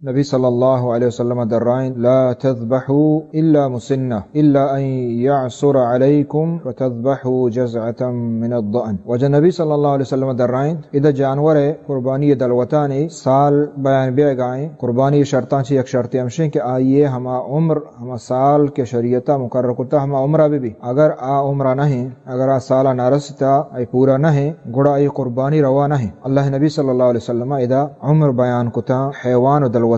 نبی صلی اللہ علیہ وسلم درائن لا تذبحوا الا مسنہ الا ان يعصر علیکم فتذبحوا جزعة من الضأن. وجہ نبی صلی اللہ علیہ وسلم درائن اذا جانور قربانی دلوتانی سال بیان بے گائیں قربانی شرطان چی ایک شرطی ہمشیں کہ آئیے ہما عمر ہما سال کے شریعتا مقرر کرتا ہما عمرہ بھی اگر آ عمرہ نہیں اگر آ سالہ نارستا ای پورا نہیں گڑا ای قربانی روا نہیں. اللہ نبی صلی اللہ علیہ وسلم اذا عمر بیان کتا حیوان دلوتانی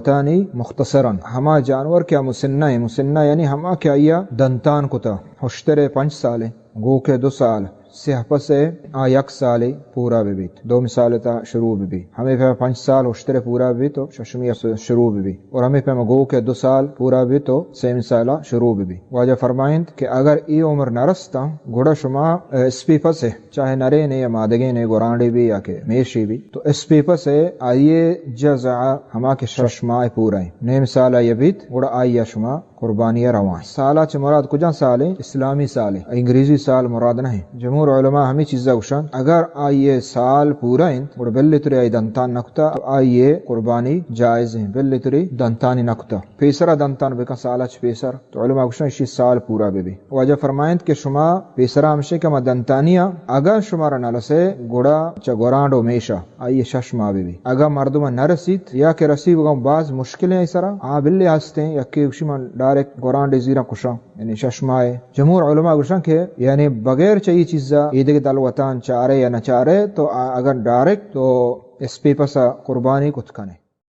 مختصراً ہما جانور کیا مسنہ ہے. مسنہ یعنی ہما کیا یا دنتان کتا ہشتر 5 سال گو کے 2 سال سیاہ پسے آ 1 سال پورا بھی 2 مثال تا شروع بھی ہمیں پہ 5 سال اشترے پورا بھی تو ششمی شروع بھی اور ہمیں پہ گو کے 2 سال پورا بھی تو 6 مثالہ شروع بھی. واجہ فرمائند کہ اگر ای عمر نرستا گوڑا شما اسپی پسے چاہے نرے نے یا مادگے نے گورانڈی بھی یا کہ میشی بھی تو اسپی پسے آئیے جزع ہما کے ششماء پورا ہیں 9 مثالہ یہ بھی گوڑا آئیے شما قربانی روان. سالہ چھ مراد کجا سال ہے اسلامی سال ہے انگریزی سال مراد نہیں. جمہور علماء ہمیں چیزیں اوشان اگر آئیے سال پورا ہیں اور بلی تری آئی دنتان نکتا تو آئیے قربانی جائز ہیں بلی تری دنتانی نکتا پیسرہ دنتان بکا سالہ چھ پیسر تو علماء اوشان اسی سال پورا بھی. واجہ فرمائند کہ شما پیسرہ ہمشے کہ ما دنتانیا اگر شما را نلسے گوڑا چا گورانڈو میشا آئیے ششما بھی اگر مردمہ نرسید یا کہ رسید وگا بعض مشکلیں ایسرہ بلی ہستے ہیں یا کہ شما ڈائریکٹ گورانڈ زیرہ کشا یعنی ششمائے. جمہور علماء گوشن کہ یعنی بغیر چاہیے چیزا عید دلوتان چارے یا نہ چارے تو اگر ڈائریکٹ تو اس پی پسا قربانی کچھ کنے.